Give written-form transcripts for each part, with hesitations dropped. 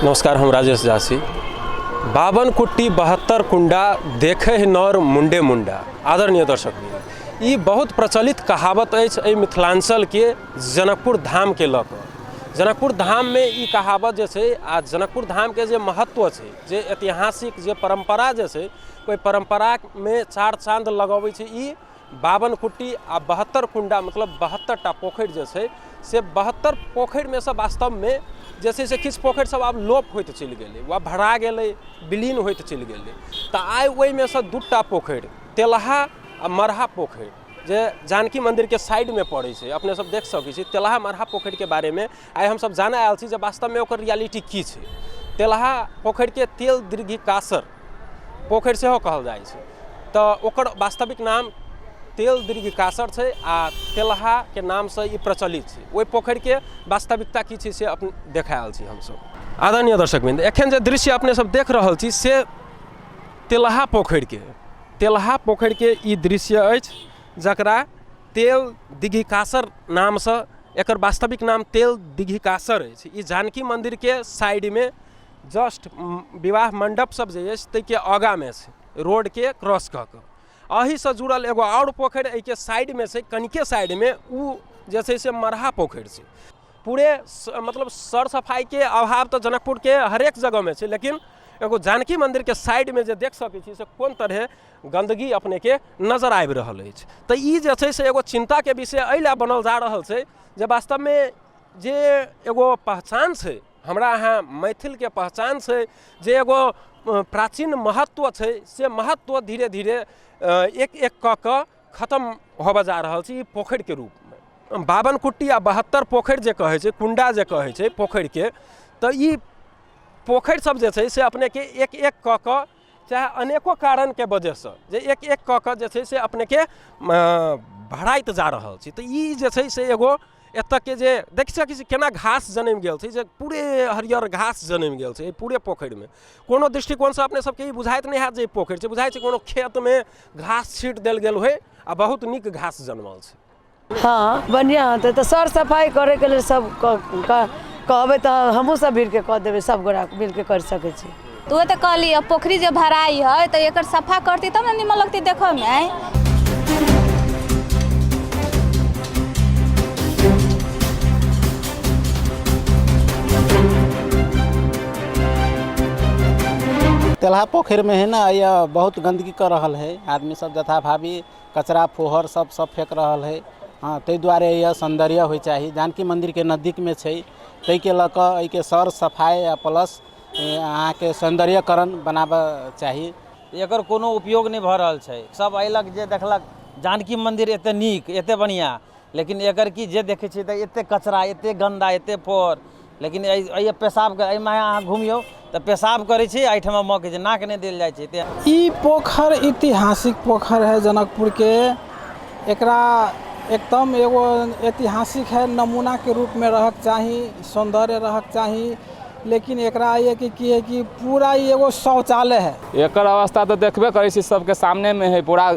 नमस्कार, हम राजेश जासी। 52 कुट्टी 72 कुंडा देखे नर मुंडे मुंडा। आदरणीय दर्शक, ये बहुत प्रचलित कहावत है मिथिलांचल के जनकपुर धाम के लक। जनकपुर धाम में ये कहावत जैसे आ जनकपुर धाम के जे महत्व है, जे ऐतिहासिक जे परंपरा जैसे कोई परंपरा में चार चांद लगावे छे। ये 52 कुट्टी आ 72 कुंडा मतलब 72टा पोखर जैसे से 72 पोखर में सब वास्तव में जैसे से किछु पोखर सब आब लोप होते चल गए, वह भरा गए, विलीन होते चल गए। तो आइ ओहि में से 2टा पोखर तेलहा आ मरहा पोखर जे जानकी मंदिर के साइड में पड़े से अपने सब देख सकै छी। तेलहा मरहा पोखर के बारे में आइ हम सब जाने आयल छी जे वास्तव में ओकर रियलिटी की छै। तेलहा पोखर के तेल दीर्घिकासर पोखर सेहो कहल जाइ छै। तो ओकर वास्तविक नाम तेल दीर्घिकासर है आ तेलहा के नाम से ये प्रचलित है। वही पोखर के वास्तविकता की छै से अपन देखायल छी हम सब। आदरणीय दर्शकवृंद, एखन जे दृश्य अपने सब देख रहल छी से तेलहा पोखर के ई दृश्य अछि जकरा तेल दीर्घिकासर नाम से एकर वास्तविक नाम तेल दीर्घिकासर अछि। ई जानकी मंदिर के साइड में जस्ट विवाह मंडप सब जे अछि तै के आगा में से रोड के क्रॉस कऽ कऽ अही से जुड़ल एगो और पोखर एहि के साइड में से कनिके साइड में उ जैसे से मरहा पोखर से पूरे मतलब सर सफाई के अभाव तो जनकपुर के हरेक जगह में है, लेकिन एगो जानकी मंदिर के साइड में जे देख सकै छी से कोन तरह गंदगी अपने के नजर आबि रहल अछि। तो ई जे छै से एगो चिंता के विषय एहिला बनल जा रहल छै जे वास्तव में जे एगो पहचान छै हमरा यहाँ मैथिल के पहचान छै, जे एगो प्राचीन महत्व छै से महत्व धीरे धीरे एक एक कऽ खत्म होबऽ जा रहल छै। पोखर के रूप में 52 कुट्टी आ 72 पोखर जे कहै छै, कुंडा जे कहै छै पोखर के, तो ई पोखर सब जे छै से अपने के एक एक कऽ चाहे अनेको कारण के वजह से जे एक एक कऽ जे छै से अपने के भराइत जा रहल छै। तो ई जे छै से एगो एतऽ के जे देख सकै छी केना घास जन्म गेल छै, जे पूरे हरियर घास जन्म गेल छै पूरे पोखर में। कोनो दृष्टिकोण से अपने सबके ई बुझाइत नहीं है जे पोखर छै, बुझाइ छै कोनो खेत में घास छीट देल गेल होय आ बहुत नीक घास जन्मल छै। हाँ बढ़िया होते तो सर सफाई करे के लिए सब कहबे तो हमहूँ सब मिल के कह देवे, सब गोरा मिल के कर सके छी। तो तो कहली अब पोखरी जो भराई है तो एक सफा करती तब ना निमन लगती देखो में। तेलहा पोखर में है ना, यह बहुत गंदगी कर रहल है। आदमी सब जथा भावी कचरा फोहर सब फेंक रहल है। हाँ, तै दुआरे यह सौंदर्य हो चाहिए। जानकी मंदिर के नजदीक में छै, तै के लऽ कऽ एहि के सर सफाई आ प्लस अहाँ के सौंदर्यकरण बनाबऽ चाहिए। एकर कोनो उपयोग नहीं भऽ रहल छै। सब अयलक जे देखलक जानकी मंदिर एते नीक एते बढ़िया, लेकिन एकर की जे देखे छी तऽ एते कचरा एते गंदा एते फोहर। लेकिन ये पेशाब एहिमे अहाँ घूमियो तो पेशाब करे छी, एहिठमा मौके छै नाक नहीं देल जाइ छै। ई पोखर ऐतिहासिक पोखर है जनकपुर के। एकरा एकदम एगो ऐतिहासिक है, नमूना के रूप में रहक चाही, सौंदर्य रहक चाही। लेकिन एकरा ये कि है कि पूरा एगो शौचालय है। एकर अवस्था तो देखबे करै छी, सबके सामने में है। पूरा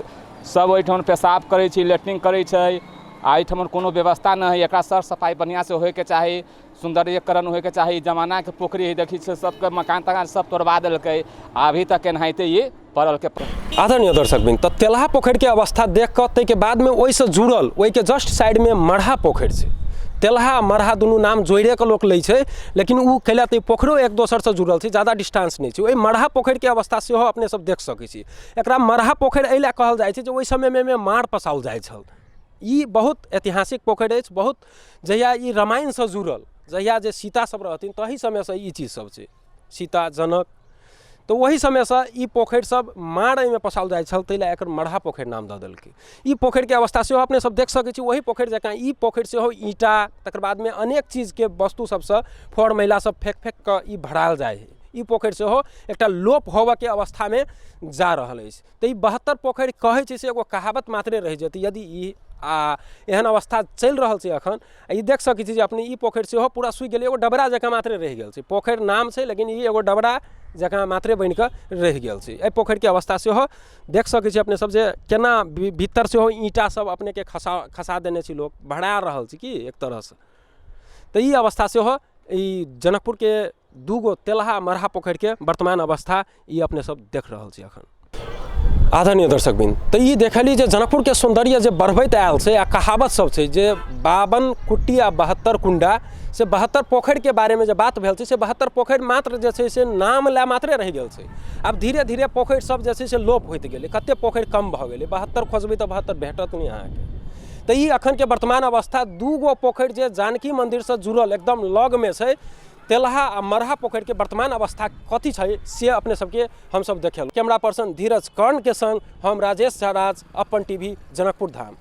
सब ओहिठाम पेशाब करै छी, लेट्रिन करै छै। एहिठाम कोनो व्यवस्था नहीं है। एकरा सर सफाई बढ़िया से होय के चाही, सौंदर्यकरण होय के चाही। जमाना के पोखरी है, देखी छै सबके मकान तकान सब तोड़वा देलकै, अभी तक एनाहिते ये पड़ल के। आदरणीय दर्शकवृंद, तो तेलहा पोखर के अवस्था देख कर तै के बाद में ओहि से जुड़ल ओहि के जस्ट साइड में मरहा पोखर छै। तेलहा मरहा दुनू नाम जोड़े के लोग लै छै, लेकिन उ कैला तो पोखरो एक दोसर से जुड़ल छै, ज़्यादा डिस्टेंस नहीं छै। ओहि मरहा पोखर के अवस्था सेहो अपने सब देख सकै छी। एकरा मरहा पोखर एहिला कहल जाइ छै जे ओहि समय में माड़ पसाओल जाइ छल। ई बहुत ऐतिहासिक पोखर अछि। बहुत जहिया ई रामायण से जुड़ल, जहिया जे सीता सब रहथिन तही समय से ई चीज सब छै, सीता जनक, तो वही समय से ई पोखर सब माड़ में पसाओल जाइ छल, तैला एकर मरहा पोखर नाम दऽ देलकै। ई पोखर के अवस्था सेहो अपने सब देख सकै छी। वही पोखर जकाँ ई पोखर सेहो ईंटा तकर बाद में अनेक चीज के वस्तु सबसे फोड़ मैला सब फेंक कऽ ई भराल जाइ है। ई पोखर सेहो एकटा लोप होबऽ के अवस्था में जा रहल अछि। तो ई 72 पोखर कहै छै से एगो कहावत मात्रे रहि जेतै यदि ई एहन अवस्था चल रहल छै अखन। ई देख सकै छी जे अपने ई पोखर सेहो पूरा सूखि गेलै, एगो डबरा जकाँ मात्रे रहि गेल छै। पोखर नाम छै लेकिन ई एगो डबरा जकाँ मात्रे बनि कऽ रहि गेल छै। एहि पोखर के अवस्था सेहो देख सकै छी अपने सब जे केना भीतर सेहो ईंटा सब अपने के खसा देने छै, लोग भरा रहल छै कि एक तरह से। तो ई अवस्था सेहो ई जनकपुर के दूगो तेलहा मरहा पोखरि के वर्तमान अवस्था ये अपने सब देख रहल छी अखन। आदरणीय दर्शकबिन, तो ये देखली जे जनकपुर के सौंदर्य जे बढ़बैत आयल छै आ कहावत सब छै जे 52 कुट्टी आ 72 कुंडा से 72 पोखरि के बारे में जे बात भेल छै से 72 पोखरि मात्र जे छै से नाम ला मात्रे रहि गेल छै। अब धीरे धीरे पोखरि सब जे छै से लोप होइत गेलै, कते पोखरि कम भऽ गेलै, 72 खोजबै तऽ 72 भेटत नहीं अहाँके। तो ये अखन के वर्तमान अवस्था दूगो पोखरि जे जानकी मंदिर से जुड़ल एकदम लग में छै, तेलहा आ मरहा पोखरि के वर्तमान अवस्था कथी छै से अपने सबके हम सब देखेलहुँ। कैमरा पर्सन धीरज कर्ण के संग हम राजेश झा, अपन टीवी जनकपुर धाम।